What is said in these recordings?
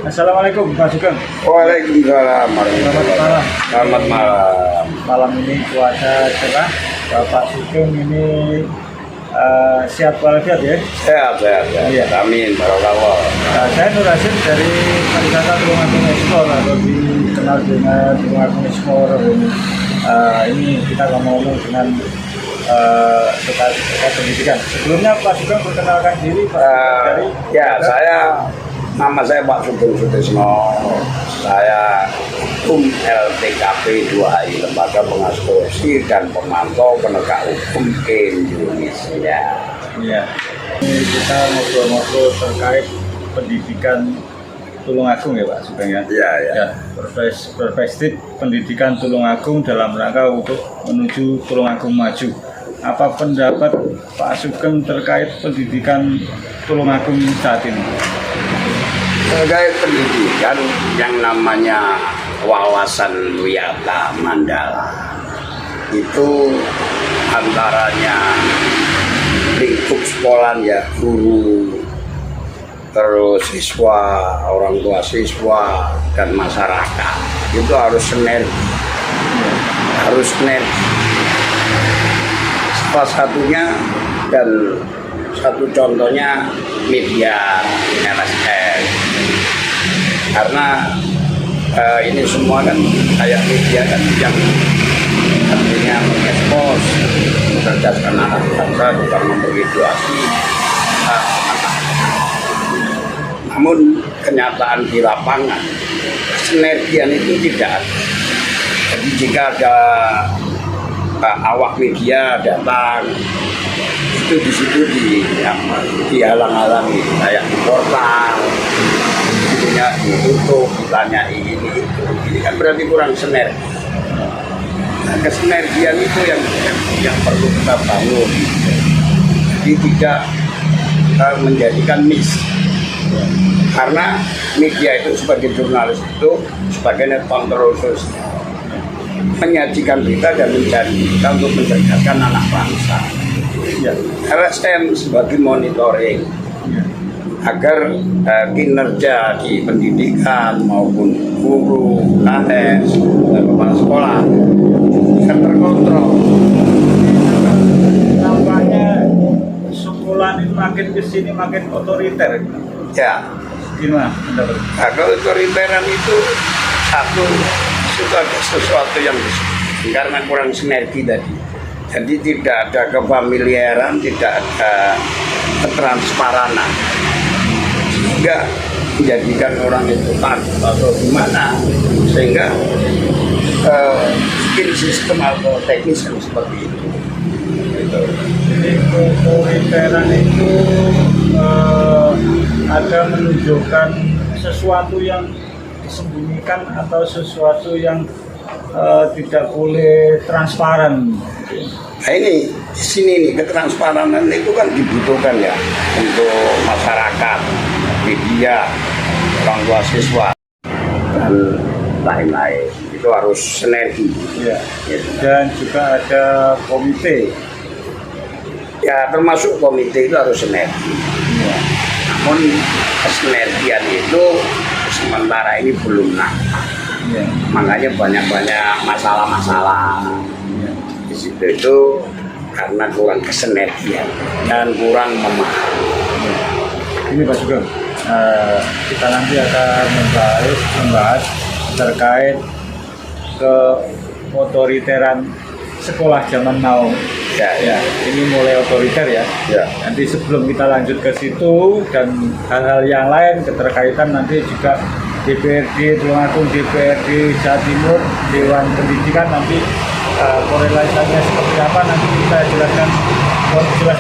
Assalamualaikum Pak Sugeng. Waalaikumsalam Selamat warahmatullahi malam. wabarakatuh. Selamat malam. Malam ini cuaca cerah. Bapak Sugeng ini sehat walafiat ya. Sehat, sehat, sehat. Iya. Amin, barakallah. Saya Nur Hasim dari pariwisata Tulungagung Explore atau dikenal dengan Tulungagung Explore. Ini kita ngomong dengan terkait pendidikan. Sebelumnya Pak Sugeng perkenalkan diri Pak dari Nama saya Pak Sugeng Sutisno. Saya Ketum LTKP 2HI, Lembaga Pengaksekusi dan Pemantau Penegak Hukum Indonesia. Iya. Ini kita ngobrol-ngobrol terkait pendidikan Tulungagung ya Pak Sugeng ya. Iya, iya. Ya, perspektif pendidikan Tulungagung dalam rangka untuk menuju Tulungagung maju. Apa pendapat Pak Sugeng terkait pendidikan Tulungagung saat ini? Terkait pendidikan yang namanya wawasan wiyata mandala itu antaranya lingkup sekolah ya, guru, terus siswa, orang tua siswa, dan masyarakat itu harus sinergi, salah satunya dan satu contohnya media LSM, karena ini semua kan kayak media kan yang artinya mengekspos mencerdaskan anak bangsa, bukan memberi edukasi. Namun kenyataan di lapangan sinergian itu tidak ada. Jadi jika ada awak media datang, itu di situ dihalang-halangi, kayak di portal, itunya ditutup, ditanya ini kan berarti kurang sinergi. Nah, kesinergian itu yang perlu kita bangun. Jadi tidak menjadikan miss, karena media itu sebagai jurnalis itu sebagai kontrol sosial, menyajikan berita dan mencari berita untuk mencerdaskan anak bangsa. Ya, LSM sebagai monitoring agar kinerja di pendidikan maupun guru, AS, dan kepala sekolah bisa terkontrol. Nampaknya sekolah ini makin kesini makin otoriter. Ya, Gimana menurut? nah, keotoriteran itu ada sesuatu yang disebut karena kurang sinergi tadi. Jadi tidak ada kefamiliaran, tidak ada ketransparan, sehingga menjadikan orang itu takut atau gimana, sehingga bikin sistem atau teknis yang seperti itu. Gitu. Jadi otoriteran itu ada menunjukkan sesuatu yang disembunyikan atau sesuatu yang tidak boleh transparan. Nah ini di sini nih, ketransparanan itu kan dibutuhkan ya untuk masyarakat, media, orang tua siswa dan lain-lain. Itu harus sinergi. Ya. Gitu. Dan juga ada komite. Ya termasuk komite itu harus sinergi. Ya. Namun kesinergian itu sementara ini belum nampak. Ya. Makanya banyak-banyak masalah-masalah. Ya. Di situ itu karena kurang kesinergian dan kurang memahami. Ini Pak Sugeng, kita nanti akan membahas terkait keotoriteran sekolah zaman now. Ya, ini mulai otoriter ya. Ya. Nanti sebelum kita lanjut ke situ dan hal-hal yang lain keterkaitan nanti juga DPRD Tulungagung, DPRD Jawa Timur, Dewan Pendidikan nanti korelasinya seperti apa nanti kita jelaskan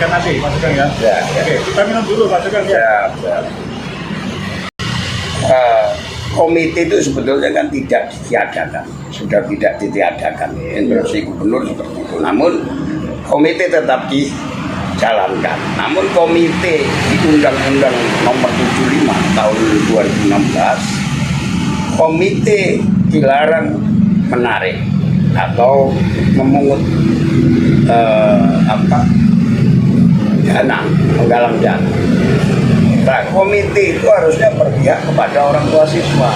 nanti Pak Sugeng ya. Ya. Oke, kita minum dulu Pak Sugeng ya. Ya. Komite itu sebetulnya kan tidak ditiadakan, sudah tidak ditiadakan. Instruksi gubernur seperti itu. Namun komite tetap dijalankan. Namun komite di Undang-Undang Nomor 75 tahun 2016, komite dilarang menarik atau memungut dana, menggalang dana. Nah, komite itu harusnya berpihak kepada orang tua siswa.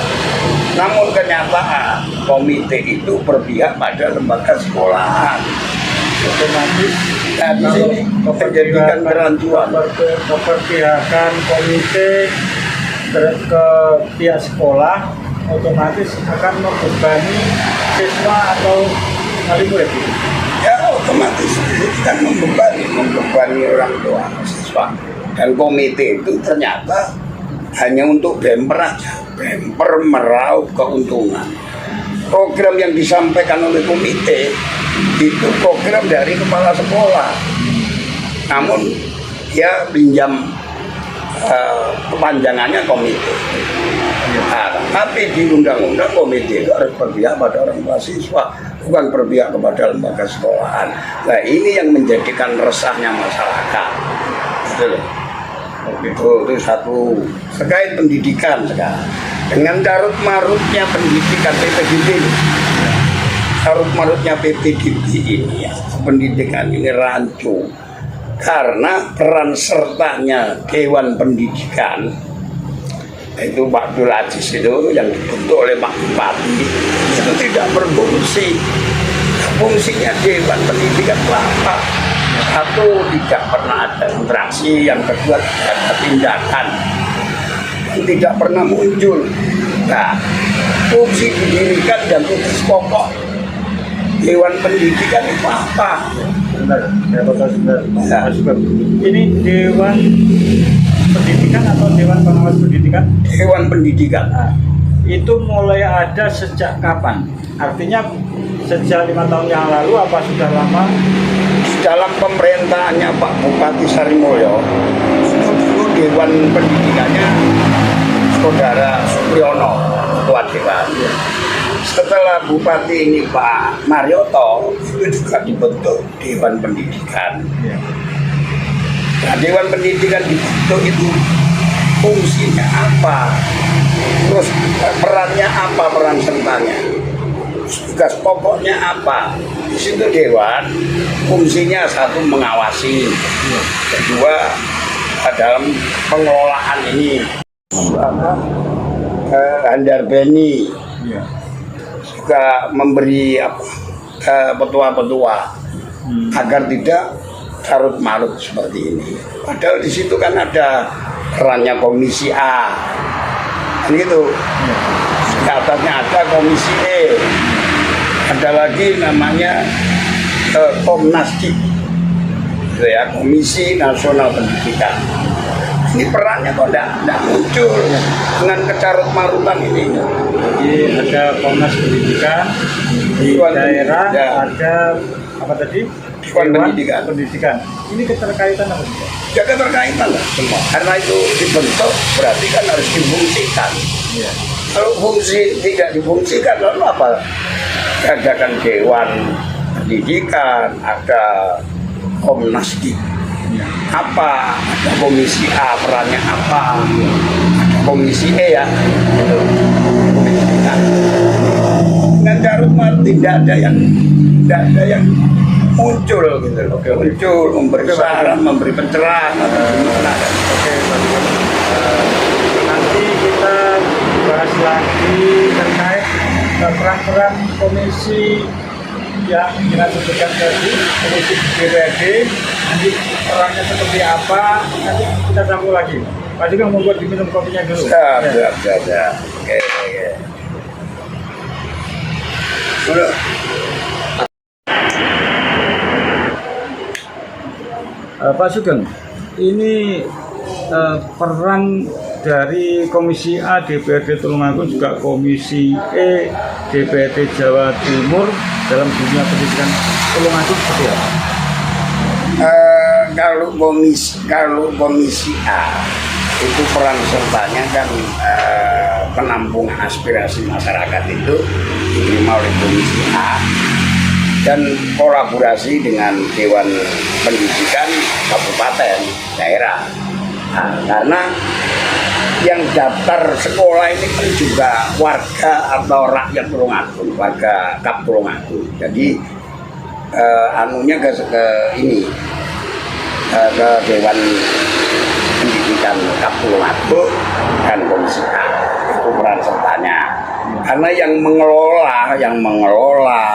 Namun kenyataan komite itu berpihak pada lembaga sekolahan. Otomatis Nah, di sini menjadikan kerancuan. Keberpihakan komite ke pihak sekolah otomatis akan membebani siswa atau wali murid. Ya otomatis itu kan membebani orang tua siswa. Dan komite itu ternyata hanya untuk bemper aja, bemper meraup keuntungan. Program yang disampaikan oleh komite itu program dari kepala sekolah, namun dia pinjam kepanjangannya komite. Nah, tapi di undang-undang komite itu harus berpihak pada orang tua siswa, bukan berpihak kepada lembaga sekolahan. Nah ini yang menjadikan resahnya masyarakat. Betul. Itu satu. Terkait pendidikan sekarang, dengan carut marutnya pendidikan PPDB, carut marutnya PPDB ini ya, pendidikan ini rancu karena peran sertanya Dewan Pendidikan, itu Pak Abdul Aziz itu yang dibentuk oleh Pak Bupati itu tidak berfungsi. Fungsinya Dewan Pendidikan itu apa? Satu, tidak pernah ada interaksi. Yang kedua, tidak ada tindakan, tidak pernah muncul. Nah, fungsi didirikan dan tugas pokok Dewan Pendidikan itu apa? Sebentar, saya potong sebentar. Mas Sugeng. Ini Dewan Pendidikan atau Dewan Pengawas Pendidikan? Dewan Pendidikan. Nah, itu mulai ada sejak kapan? Artinya sejak 5 tahun yang lalu apa sudah lama? Dalam pemerintahannya Pak Bupati Sarimulyo itu dulu Dewan Pendidikannya Saudara Supriyono, Ketua Dewan. Setelah Bupati ini Pak Marioto itu juga dibentuk Dewan Pendidikan. Nah, Dewan Pendidikan dibentuk itu fungsinya apa? Terus perannya apa, peran sertanya? Tugas pokoknya apa? Di situ Dewan fungsinya satu mengawasi, kedua dalam pengelolaan ini Handar Beni juga memberi petua-petua agar tidak carut marut seperti ini. Padahal di situ kan ada perannya Komisi A, kan gitu. Di atasnya ada Komisi E, ada lagi namanya Komnasdik, gitu ya, Komisi Nasional Pendidikan. Ini perannya kok tidak muncul dengan kecarut marutan ini. Jadi ada Komnas Pendidikan di daerah, ada apa tadi? Dewan Pendidikan. Ini keterkaitan apa sih? Ya keterkaitan lah semua. Karena itu dibentuk berarti kan harus difungsikan. Ya. Kalau fungsi tidak difungsikan lalu apa? Ada kan Dewan Pendidikan, ada Komnasdik. Ya. Apa? Ada Komisi A, perannya apa? Ada Komisi E ya. Itu. Pendidikan. Dengan carut marut tidak ada yang muncul gitu loh. Muncul, memberi saran, memberi pencerahan atau gimana. Oke, nanti kita bahas lagi terkait peran-peran komisi yang kita sebutkan tadi, komisi DPRD. Nanti perannya seperti apa, nanti kita sambung lagi. Pak juga membuat diminum kopinya dulu. Siap. Oke. Udah. Pak Sugeng, ini peran dari Komisi A DPRD Tulungagung juga Komisi E DPRD Jawa Timur dalam dunia pendidikan Tulungagung seperti apa? Kalau komisi A itu peran sertanya kan penampungan aspirasi masyarakat itu diterima oleh Komisi A dan kolaborasi dengan Dewan Pendidikan Kabupaten daerah. Nah, karena yang daftar sekolah ini kan juga warga atau rakyat Tulungagung, warga Kap Tulungagung. Jadi anunya ke ini ke Dewan Pendidikan dan Kapolwato dan Komisi A itu peran sertanya. Karena yang mengelola,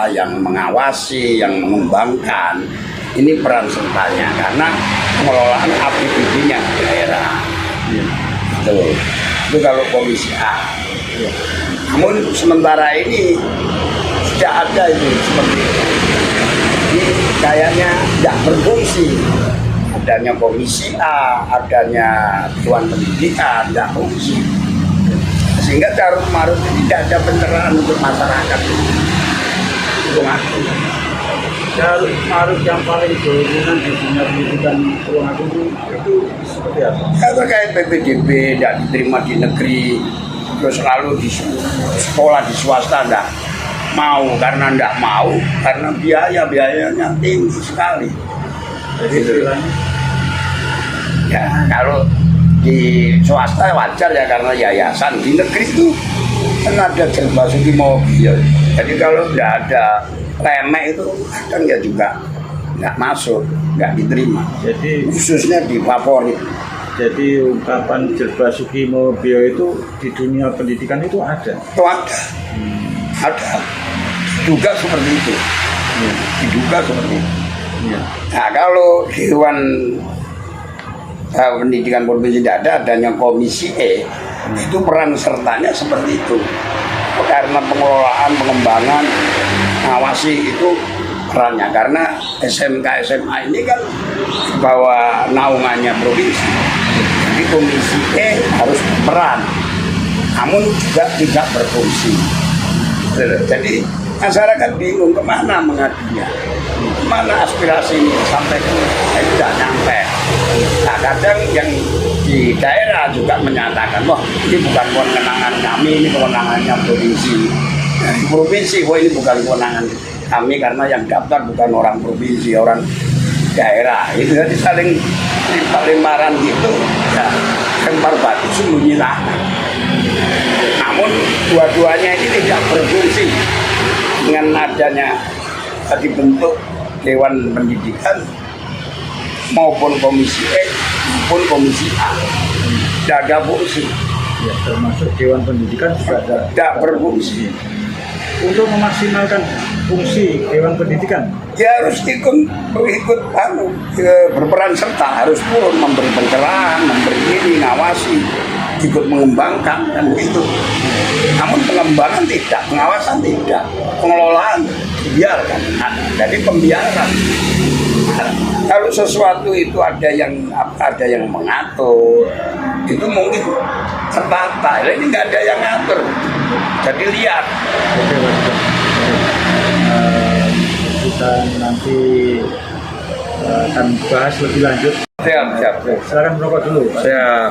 yang mengawasi, yang mengembangkan ini peran sertanya karena pengelolaan APBD-nya daerah. Itu kalau Komisi A. Namun sementara ini tidak ada itu seperti itu. Ini kayaknya tidak berfungsi. Adanya Komisi A, adanya Dewan Pendidikan, tidak fungsi. Sehingga carut marut ini tidak ada pencerahan untuk masyarakat. Itu ngaku. Carut marut yang paling dominan di dunia pendidikan Tulungagung itu seperti apa? Terkait PPDB tidak diterima di negeri, terus lalu di sekolah di swasta tidak mau karena biayanya tinggi sekali. Jadi istilahnya Ya kalau di swasta wajar ya karena yayasan, di negeri itu kan ada Jerbasuki mobil. Jadi kalau tidak ada remeh itu kan ya juga nggak masuk, nggak diterima. jadi Khususnya di favorit. Jadi ungkapan Jerbasuki Mobio itu di dunia pendidikan itu ada. Itu ada. Diduga seperti itu. Ya. Diduga seperti itu. Ya. Nah kalau Dewan Pendidikan Provinsi tidak ada, adanya Komisi E, itu peran sertanya seperti itu. Karena pengelolaan, pengembangan, ngawasi itu perannya. Karena SMK SMA ini kan di bawah naungannya provinsi. Jadi Komisi E harus berperan, namun juga tidak berfungsi. Jadi masyarakat bingung kemana mengadunya, kemana aspirasi ini sampai tidak nyampe. Nah kadang yang di daerah juga menyatakan, wah ini bukan kewenangan kami, ini kewenangannya provinsi. Nah, di provinsi, wah ini bukan kewenangan kami karena yang daftar bukan orang provinsi, orang daerah. Itu jadi saling maran gitu, ya, lempar batu sembunyi tangan. Namun dua-duanya ini tidak berfungsi. Dengan adanya dibentuk Dewan Pendidikan maupun Komisi E maupun Komisi A tidak ada fungsi. Ya, termasuk Dewan Pendidikan juga ada. Tidak berfungsi. Untuk memaksimalkan fungsi Dewan Pendidikan, Dia harus ikut berperan serta, harus turun memberi pencerahan, memberi ini, ngawasi, ikut mengembangkan dan begitu. Namun pengembangan tidak, pengawasan tidak, pengelolaan dibiarkan. Nah, jadi pembiaran. Nah, kalau sesuatu itu ada yang mengatur, itu mungkin tertata. Ini nggak ada yang ngatur, jadi lihat. oke Pak. Kita nanti akan bahas lebih lanjut. Siap. Silakan merokok dulu Pak. Siap.